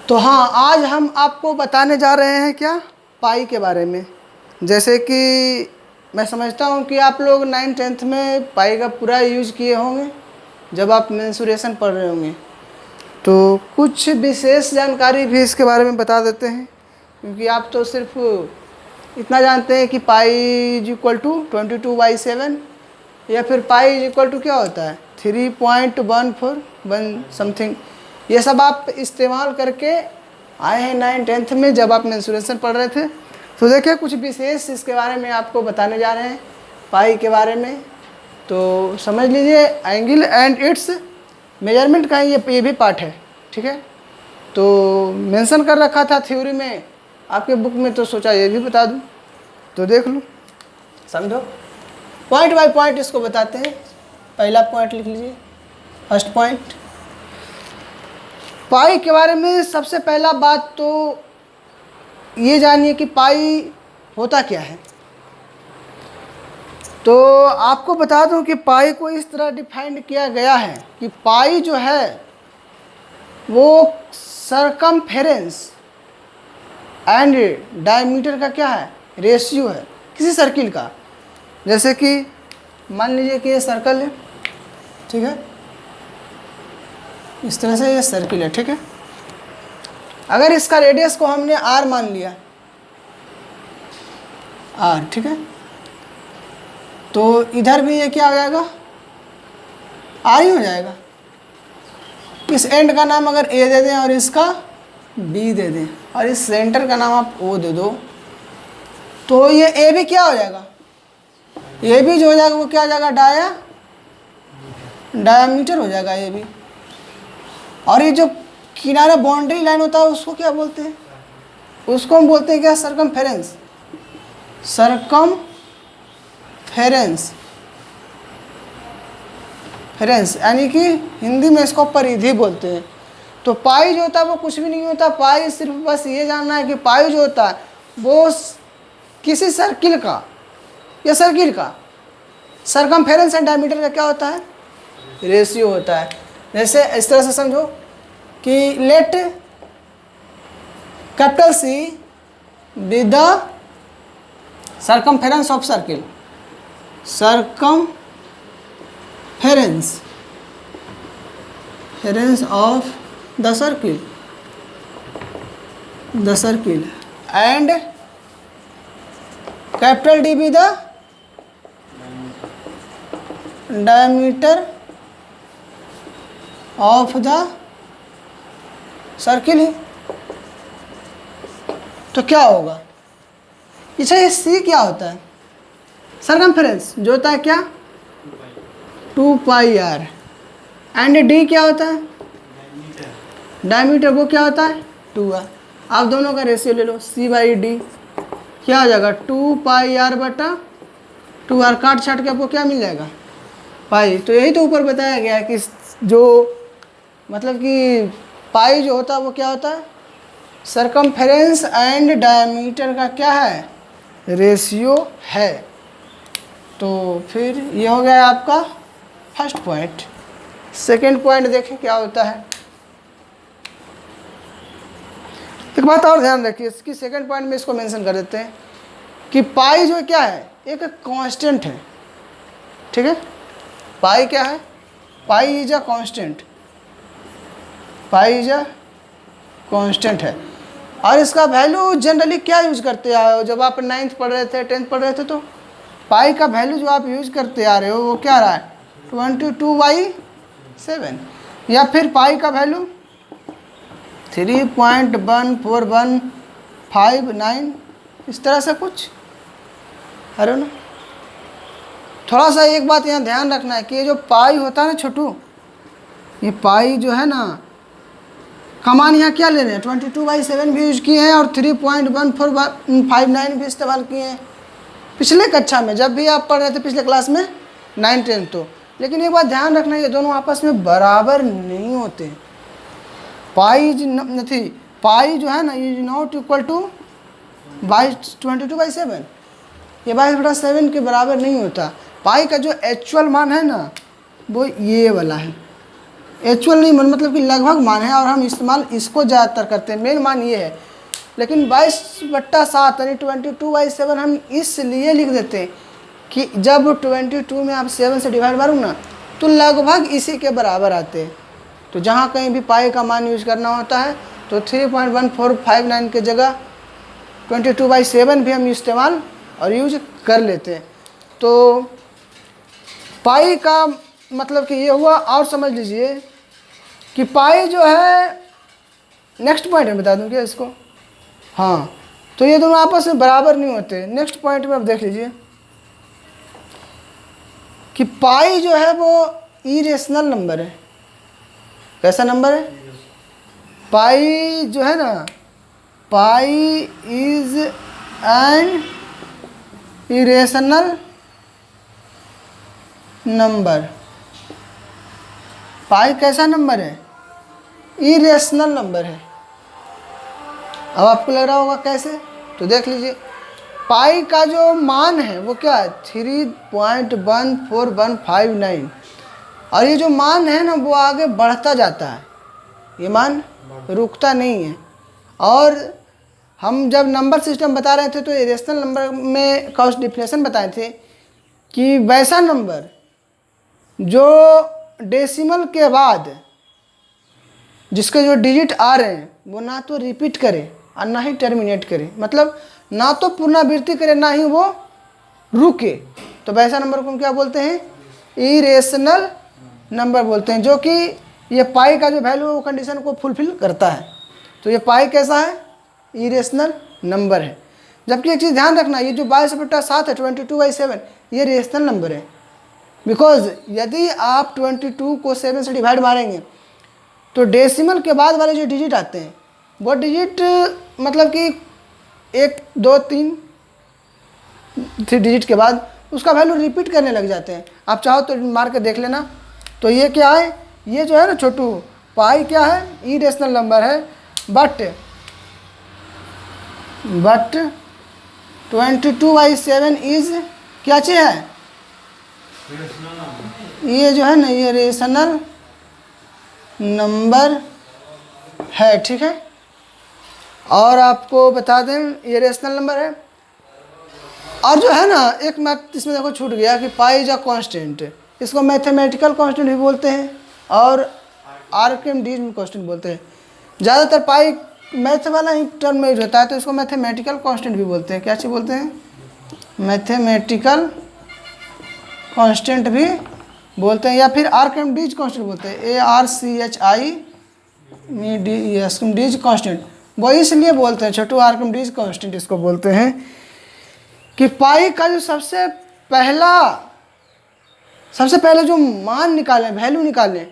तो हाँ, आज हम आपको बताने जा रहे हैं क्या, पाई के बारे में। जैसे कि मैं समझता हूँ कि आप लोग 9th-10th में पाई का पूरा यूज़ किए होंगे जब आप मेंसुरेशन पढ़ रहे होंगे। तो कुछ विशेष जानकारी भी इसके बारे में बता देते हैं, क्योंकि आप तो सिर्फ इतना जानते हैं कि पाई इज इक्वल टू 22/7, या फिर पाई इज इक्वल टू क्या होता है 3.141 समथिंग। ये सब आप इस्तेमाल करके आए हैं 9th-10th में जब आप मेंसुरेशन पढ़ रहे थे। तो देखिए, कुछ विशेष इसके बारे में आपको बताने जा रहे हैं पाई के बारे में। तो समझ लीजिए, एंगल एंड इट्स मेजरमेंट का ये भी पार्ट है, ठीक है। तो मेंशन कर रखा था थ्योरी में आपके बुक में, तो सोचा ये भी बता दूं। तो देख लो, समझो, पॉइंट बाय पॉइंट इसको बताते हैं। पहला पॉइंट लिख लीजिए, फर्स्ट पॉइंट पाई के बारे में। सबसे पहला बात तो ये जानिए कि पाई होता क्या है। तो आपको बता दूं कि पाई को इस तरह डिफाइन किया गया है कि पाई जो है वो सरकमफेरेंस एंड डायमीटर का क्या है, रेशियो है किसी सर्किल का। जैसे कि मान लीजिए कि ये सर्कल है, ठीक है, इस तरह से ये सर्किल है, ठीक है। अगर इसका रेडियस को हमने r मान लिया, r, ठीक है, तो इधर भी ये क्या हो जाएगा, r ही हो जाएगा। इस एंड का नाम अगर a दे दें और इसका b दे दें और इस सेंटर का नाम आप o दे दो, तो ये a भी क्या हो जाएगा, ये भी जो हो जाएगा वो क्या हो जाएगा, डायामीटर हो जाएगा ये भी। और ये जो किनारा बाउंड्री लाइन होता है उसको क्या बोलते हैं, उसको हम बोलते हैं क्या, सरकमफेरेंस। फेरेंस यानी कि हिंदी में इसको परिधि बोलते हैं। तो पाई जो होता है वो कुछ भी नहीं होता। पाई सिर्फ बस ये जानना है कि पाई जो होता है वो किसी सर्किल का या सर्किल का सरकमफेरेंस एंड डायमीटर का क्या होता है, रेशियो होता है। जैसे इस तरह से समझो कि let capital C be the circumference of circle, फेरेंस of the circle and capital D be the diameter of the circle ही। तो क्या होगा, अच्छा ये C क्या होता है, सरकमफेरेंस जो होता है क्या 2πr, एंड D क्या होता है, डायमीटर, वो क्या होता है 2r। आप दोनों का रेशियो ले लो, C/D क्या हो जाएगा 2πr/2r, काट छाट के आपको क्या मिल जाएगा, पाई। तो यही तो ऊपर बताया गया है कि जो मतलब कि पाई जो होता है वो क्या होता है, सरकमफेरेंस एंड डायमीटर का क्या है, रेशियो है। तो फिर ये हो गया आपका फर्स्ट पॉइंट। सेकंड पॉइंट देखें क्या होता है। एक बात और ध्यान रखिए, इसकी सेकंड पॉइंट में इसको मेंशन कर देते हैं कि पाई जो क्या है एक कांस्टेंट है, ठीक है। पाई क्या है, पाई is a constant, pi is a constant है। और इसका वैल्यू जनरली क्या यूज करते आए हो, जब आप 9th पढ़ रहे थे 10th पढ़ रहे थे, तो पाई का वैल्यू जो आप यूज करते आ रहे हो वो क्या रहा है 22/7, या फिर पाई का वैल्यू 3.14159, इस तरह से कुछ, अरे ना। थोड़ा सा एक बात यहाँ ध्यान रखना है कि ये जो पाई होता है ना छोटू, ये पाई जो है ना, कमान यहाँ क्या ले रहे हैं 22/7 भी यूज किए हैं और 3.1459 भी इस्तेमाल किए हैं पिछले कक्षा में, जब भी आप पढ़ रहे थे पिछले क्लास में 9th-10th। तो लेकिन एक बात ध्यान रखना, ये दोनों आपस में बराबर नहीं होते। पाई जो है ना, इज नॉट इक्वल टू 22/7, ये 22/7 के बराबर नहीं होता। पाई का जो एक्चुअल मान है ना वो ये वाला है, एक्चुअल नहीं मतलब कि लगभग मान है, और हम इस्तेमाल इसको ज़्यादातर करते हैं, मेन मान ये है। लेकिन 22/7 यानी 22/7 हम इसलिए लिख देते हैं कि जब 22 में आप 7 से डिवाइड मारूँ ना तो लगभग इसी के बराबर आते हैं। तो जहाँ कहीं भी पाई का मान यूज करना होता है तो 3.1459 के जगह 22/7 भी हम इस्तेमाल और यूज कर लेते हैं। तो पाई का मतलब कि ये हुआ। और समझ लीजिए कि पाई जो है, नेक्स्ट पॉइंट में बता दूं क्या इसको, हाँ, तो ये दोनों आपस में बराबर नहीं होते। नेक्स्ट पॉइंट में आप देख लीजिए कि पाई जो है वो इरेशनल नंबर है। कैसा नंबर है? पाई जो है ना, pi is an irrational number. Pi कैसा नंबर है? इरेशनल नंबर है। अब आपको लग रहा होगा कैसे, तो देख लीजिए। पाई का जो मान है वो क्या है? 3.14159। और ये जो मान है ना वो आगे बढ़ता जाता है, ये मान रुकता नहीं है। और हम जब नंबर सिस्टम बता रहे थे तो इरेशनल नंबर में का उस डिफिनेशन बताए थे कि वैसा नंबर जो डेसिमल के बाद जिसके जो डिजिट आ रहे हैं वो ना तो रिपीट करे और ना ही टर्मिनेट करे, मतलब ना तो पुनरावृत्ति करे ना ही वो रुके, तो वैसा नंबर को हम क्या बोलते हैं? इरेशनल नंबर बोलते हैं, जो कि ये पाई का जो वैल्यू है वो कंडीशन को फुलफिल करता है। तो ये पाई कैसा है? इरेशनल नंबर है। जबकि एक चीज़ ध्यान रखना, ये जो 22/7 है 22/7 ये रेशनल नंबर है। बिकॉज यदि आप 22 को 7 से डिवाइड मारेंगे तो डेसिमल के बाद वाले जो डिजिट आते हैं वो डिजिट मतलब कि 1 2 3 डिजिट के बाद उसका वैल्यू रिपीट करने लग जाते हैं। आप चाहो तो मार के देख लेना। तो ये क्या है? ये जो है ना छोटू, पाई क्या है? इरेशनल नंबर है। बट 22/7 इज क्या चीज़ है? ये जो है ना ये रेशनल नंबर है, ठीक है। और आपको बता दें ये रेशनल नंबर है। और जो है ना एक मैथ इसमें देखो छूट गया कि पाई इज अ कांस्टेंट, इसको मैथमेटिकल कांस्टेंट भी बोलते हैं और आर्किमिडीज कांस्टेंट बोलते हैं। ज़्यादातर पाई मैथ वाला ही टर्म में यूज होता है तो इसको मैथमेटिकल कांस्टेंट भी बोलते हैं। क्या चीज़ बोलते हैं? मैथमेटिकल कांस्टेंट भी बोलते हैं या फिर आर्किमिडीज कांस्टेंट बोलते हैं। आर्किमिडीज कांस्टेंट वो इसलिए बोलते हैं छोटू, आर्किमिडीज कांस्टेंट इसको बोलते हैं कि पाई का जो सबसे पहले जो मान निकाले, वैल्यू निकाले,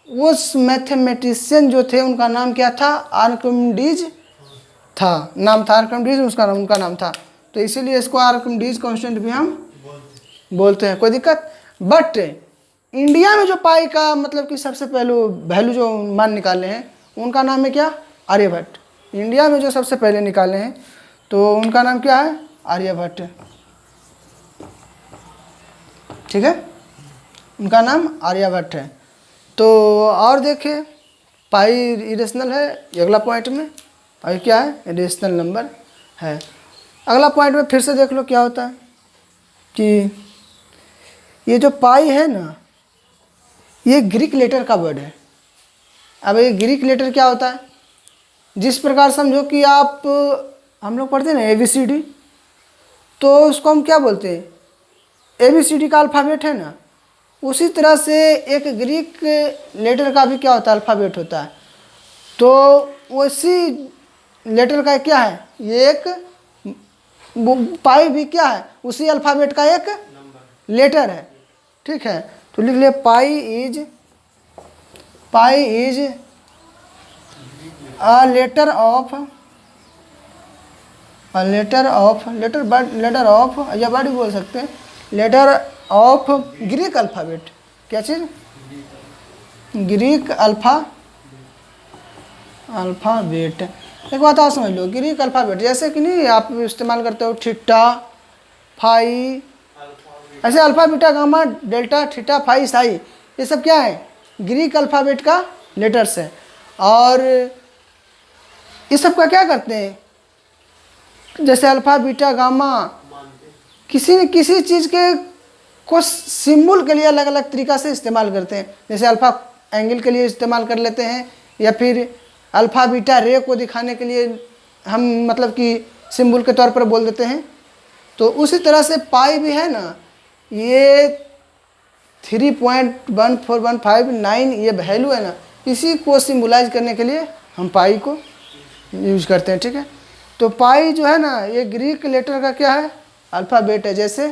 उस मैथमेटिशियन जो थे उनका नाम क्या था? आर्किमिडीज था, नाम था आर्किमिडीज, उनका नाम था। तो इसीलिए इसको आर्किमिडीज कांस्टेंट भी हम बोलते हैं, कोई दिक्कत। बट इंडिया में जो पाई का मतलब कि सबसे पहले वैल्यू जो मान निकाले हैं उनका नाम है क्या? आर्यभट्ट। इंडिया में जो सबसे पहले निकाले हैं तो उनका नाम क्या है? आर्यभट्ट, ठीक है, उनका नाम आर्यभट्ट है। तो और देखिए पाई इरेशनल है अगला पॉइंट में, और क्या है? रेशनल नंबर है। अगला पॉइंट में फिर से देख लो क्या होता है कि ये जो पाई है ना ये ग्रीक लेटर का वर्ड है। अब ये ग्रीक लेटर क्या होता है? जिस प्रकार समझो कि आप हम लोग पढ़ते हैं ना ABCD, तो उसको हम क्या बोलते हैं? ABCD का अल्फ़ाबेट है ना, उसी तरह से एक ग्रीक लेटर का भी क्या होता है? अल्फ़ाबेट होता है। तो उसी लेटर का क्या है? ये एक पाई भी क्या है? उसी अल्फ़ाबेट का एक लेटर है, ठीक है। तो लिख लिया pi is a letter of या वर्ड भी बोल सकते हैं, लेटर ऑफ ग्रीक अल्फ़ाबेट। क्या चीज़? Greek alphabet. एक बात और समझ लो, ग्रीक अल्फ़ाबेट जैसे कि नहीं आप इस्तेमाल करते हो थीटा, फाई, ऐसे alpha, beta, gamma, delta, theta, phi, psi, ये सब क्या है? ग्रीक अल्फ़ाबेट का लेटर्स है। और इस सब का क्या करते हैं, जैसे अल्फ़ा बीटा गामा, किसी न किसी चीज़ के को सिंबल के लिए अलग अलग तरीक़ा से इस्तेमाल करते हैं। जैसे अल्फ़ा एंगल के लिए इस्तेमाल कर लेते हैं, या फिर अल्फ़ा बीटा रे को दिखाने के लिए हम मतलब कि सिंबल के तौर पर बोल देते हैं। तो उसी तरह से पाई भी है ना, ये 3.14159 ये वैल्यू है ना, इसी को सिम्बलाइज करने के लिए हम पाई को यूज करते हैं। ठीक है, तो पाई जो है ना, ये ग्रीक लेटर का क्या है, अल्फ़ाबेट है। जैसे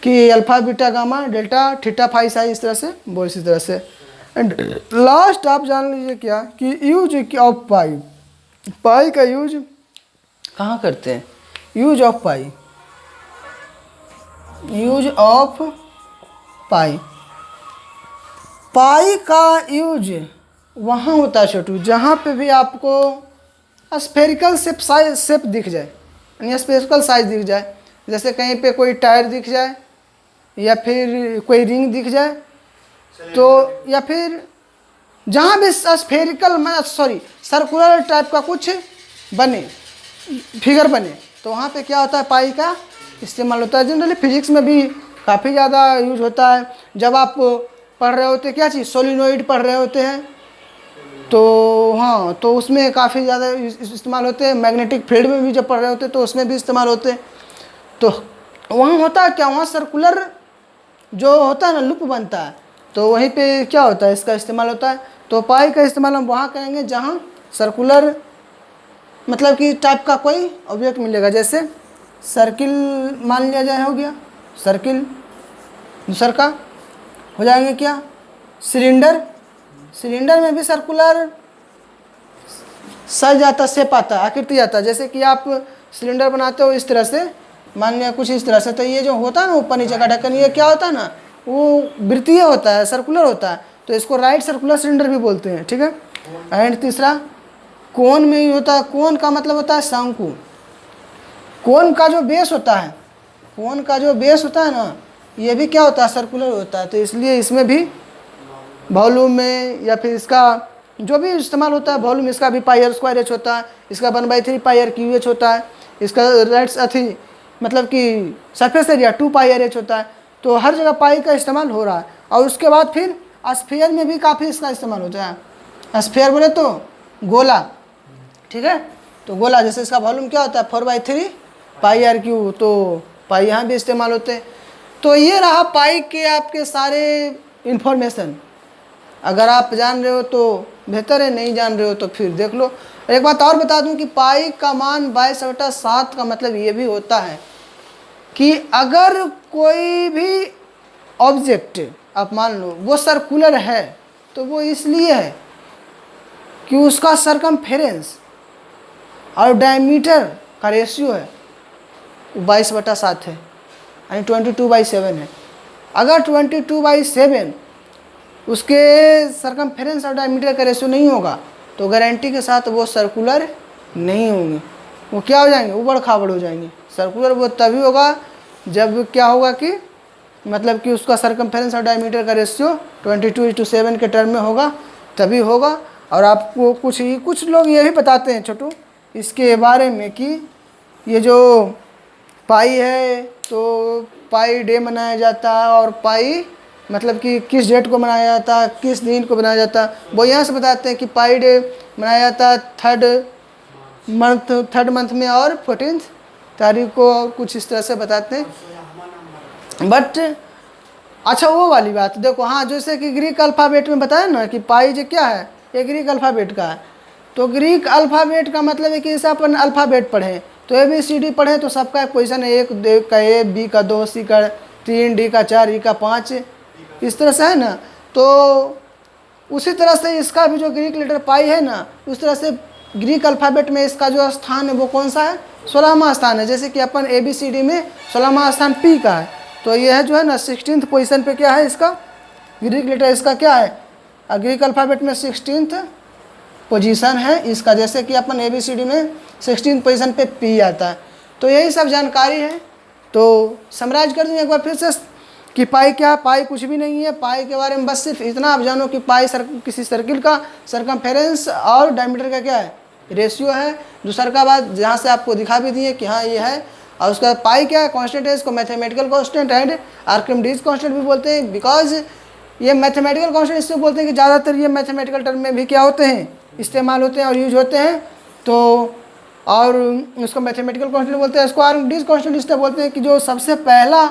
कि alpha beta gamma delta theta phi psi, इस तरह से वो इसी तरह से। एंड लास्ट आप जान लीजिए क्या, कि यूज ऑफ पाई, पाई का यूज कहाँ करते हैं, use of pi, use of pi, pi का यूज वहाँ होता है छोटू जहाँ पे भी आपको स्फेरिकल शेप दिख जाए, यानी स्फेरिकल साइज दिख जाए। जैसे कहीं पे कोई टायर दिख जाए, या फिर कोई रिंग दिख जाए, तो या फिर जहाँ भी स्फेरिकल सर्कुलर टाइप का कुछ बने, फिगर बने, तो वहाँ पे क्या होता है, पाई का इस्तेमाल होता है। जनरली फिजिक्स में भी काफ़ी ज़्यादा यूज होता है। जब आप पढ़ रहे होते क्या चीज़, सोलिनॉइड पढ़ रहे होते हैं, तो हाँ, तो उसमें काफ़ी ज़्यादा इस्तेमाल होते हैं। मैग्नेटिक फील्ड में भी जब पढ़ रहे होते हैं तो उसमें भी इस्तेमाल होते हैं। तो वहाँ होता है क्या, वहाँ सर्कुलर जो होता है ना, लूप बनता है, तो वहीं पे क्या होता है, इसका इस्तेमाल होता है। तो पाई का इस्तेमाल हम वहाँ करेंगे जहाँ सर्कुलर मतलब कि टाइप का कोई ऑब्जेक्ट मिलेगा। जैसे सर्किल मान लिया जाए, हो गया सर्किल। दूसर का हो जाएंगे क्या, सिलेंडर, सिलेंडर में भी सर्कुलर साइज आता, शेप आता, आकृति आता है। जैसे कि आप सिलेंडर बनाते हो इस तरह से, मान लिया कुछ इस तरह से, तो ये जो होता है ना ऊपर नीचे का ढक्कन, ये क्या होता है ना, वो वृत्तीय होता है, सर्कुलर होता है, तो इसको राइट सर्कुलर सिलेंडर भी बोलते हैं। ठीक है, एंड तीसरा कोन में ही होता है। कोन का मतलब होता है शंकु। कोन का जो बेस होता है, कोन का जो बेस होता है ना, ये भी क्या होता है, सर्कुलर होता है। तो इसलिए इसमें भी वॉल्यूम में, या फिर इसका जो भी इस्तेमाल होता है, वॉल्यूम इसका भी पाई आर स्क्वायर एच होता है, इसका 1/3 पाई आर क्यू एच होता है, इसका राइट्स अथी मतलब कि सरफेस एरिया 2 पाई आर एच होता है। तो हर जगह पाई का इस्तेमाल हो रहा है। और उसके बाद फिर स्फीयर में भी काफ़ी इसका इस्तेमाल होता है। स्फीयर बोले तो गोला, ठीक है, तो गोला, जैसे इसका वॉल्यूम क्या होता है 4/3 पाई आर क्यू, तो पाई यहाँ भी इस्तेमाल होते हैं। तो ये रहा पाई के आपके सारे इन्फॉर्मेशन। अगर आप जान रहे हो तो बेहतर है, नहीं जान रहे हो तो फिर देख लो। एक बात और बता दूं कि पाई का मान 22/7 का मतलब ये भी होता है कि अगर कोई भी ऑब्जेक्ट आप मान लो वो सर्कुलर है, तो वो इसलिए है कि उसका सरकमफेरेंस और डायमीटर का रेशियो है 22/7 है, यानी 22/7 है। अगर 22/7 उसके सरकमफेरेंस और डायमीटर का रेशियो नहीं होगा, तो गारंटी के साथ वो सर्कुलर नहीं होंगे, वो क्या हो जाएंगे, उबड़ खाबड़ हो जाएंगे। सर्कुलर वो तभी होगा जब क्या होगा कि मतलब कि उसका सरकमफेरेंस और डायमीटर का रेशियो 22:7 के टर्म में होगा, तभी होगा। और आपको कुछ लोग ये भी बताते हैं छोटू इसके बारे में कि ये जो पाई है, तो पाई डे मनाया जाता है, और पाई मतलब कि किस डेट को मनाया जाता है, किस दिन को मनाया जाता है, वो यहाँ से बताते हैं कि पाई डे मनाया जाता है थर्ड मंथ में और 14 तारीख को, कुछ इस तरह से बताते हैं। बट अच्छा वो वाली बात देखो, हाँ, जैसे कि ग्रीक अल्फ़ाबेट में बताया ना कि पाई जो क्या है, ये ग्रीक अल्फ़ाबेट का है। तो ग्रीक अल्फ़ाबेट का मतलब है कि जैसे अपन अल्फ़ाबेट पढ़ें तो ABCD पढ़ें तो सबका एक पोजीशन है, एक का A, B का 2, C का 3, D का 4, E का 5, इस तरह से है ना। तो उसी तरह से इसका भी जो ग्रीक लेटर पाई है ना, उस तरह से ग्रीक अल्फ़ाबेट में इसका जो स्थान है वो कौन सा है, 16वां स्थान है। जैसे कि अपन ABCD में 16वां स्थान P का है, तो यह है जो है ना 16th पोजीशन पे क्या है इसका ग्रीक लेटर, इसका क्या है ग्रीक अल्फ़ाबेट में 16th पोजीशन है इसका। जैसे कि अपन ABCD में 16th पोजीशन पे P आता है। तो यही सब जानकारी है। तो समराइज कर दूँ एक बार फिर से, कि पाई क्या है, पाई कुछ भी नहीं है। पाई के बारे में बस सिर्फ इतना आप जानो कि पाई किसी सर्किल का सरकमफेरेंस और डायमीटर का क्या है, रेशियो है। दूसरा का बात जहाँ से आपको दिखा भी दिए कि हाँ ये है। और उसका पाई क्या है, कांस्टेंट है, इसको mathematical constant and Archimedes constant भी बोलते हैं। बिकॉज ये मैथमेटिकल कांस्टेंट इससे बोलते हैं कि ज़्यादातर ये मैथमेटिकल टर्म में भी क्या होते हैं, इस्तेमाल होते हैं और यूज होते हैं। तो और उसको मैथमेटिकल कांस्टेंट बोलते हैं। इसको आर्किमिडीज कांस्टेंट इसलिए बोलते हैं कि जो सबसे पहला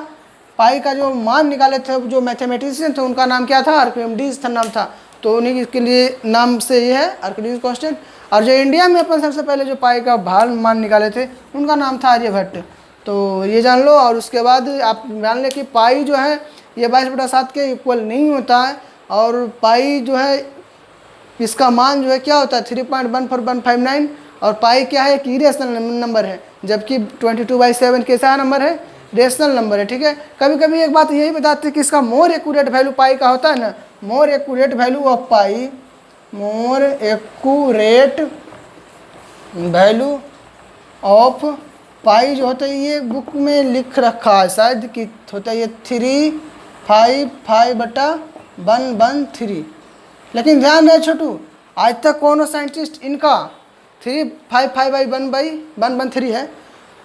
पाई का जो मान निकाले थे जो मैथमेटिशियन थे उनका नाम क्या था, आर्किमिडीज था नाम था। तो उन्हीं के लिए नाम से ये है आर्किमिडीज कांस्टेंट। और जो इंडिया में अपन सबसे पहले जो पाई का भार मान निकाले थे उनका नाम था आर्यभट्ट। तो ये जान लो। और उसके बाद आप जान लें कि पाई जो है ये 22/7 के इक्वल नहीं होता है। और पाई जो है इसका मान जो है क्या होता है 3.14159। और पाई क्या है, एक इरेशनल नंबर है, जबकि 22/7 कैसा नंबर है, रेशनल नंबर है। ठीक है, कभी कभी एक बात यही बताते हैं कि इसका मोर एक्यूरेट वैल्यू पाई का होता है ना, more accurate value of pi, more accurate value of pi जो होता है ये बुक में लिख रखा है शायद कि होता है ये 355/113। लेकिन ध्यान रहे छोटू, आज तक कौन साइंटिस्ट इनका 355/113 है,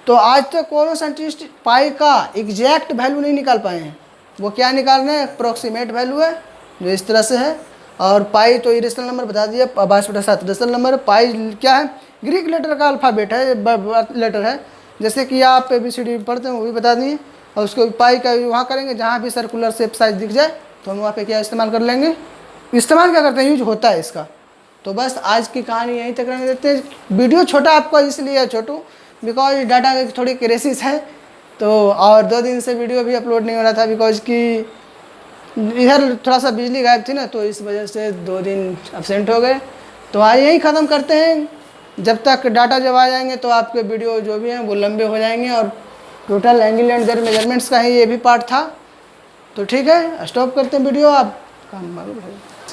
तो आज तक कौन साइंटिस्ट पाई का एग्जैक्ट वैल्यू नहीं निकाल पाए हैं। वो क्या निकाल रहे हैं, अप्रोक्सीमेट वैल्यू है जो इस तरह से है। और पाई तो इरेशनल नंबर बता दिया, 22/7 रेशनल नंबर। पाई क्या है, ग्रीक लेटर का अल्फ़ाबेट है, लेटर है। जैसे कि आप ABCD पढ़ते हैं वो भी बता दिए। और उसको पाई का वहाँ करेंगे जहाँ भी सर्कुलर शेप साइज दिख जाए तो हम वहाँ पे क्या इस्तेमाल कर लेंगे, इस्तेमाल क्या करते हैं, यूज होता है इसका। तो बस आज की कहानी यहीं तक रहने देते हैं। वीडियो छोटा आपको इसलिए है छोटू बिकॉज डाटा की थोड़ी क्रेसिस है। तो और 2 दिन से वीडियो भी अपलोड नहीं हो रहा था बिकॉज कि इधर थोड़ा सा बिजली गायब थी ना, तो इस वजह से 2 दिन एब्सेंट हो गए। तो आज यहीं ख़त्म करते हैं। जब तक डाटा जब आ जाएंगे तो आपके वीडियो जो भी हैं वो लंबे हो जाएंगे। और total angle and their measurements का ही ये भी पार्ट था। तो ठीक है, स्टॉप करते हैं वीडियो। आप काम मालूम है।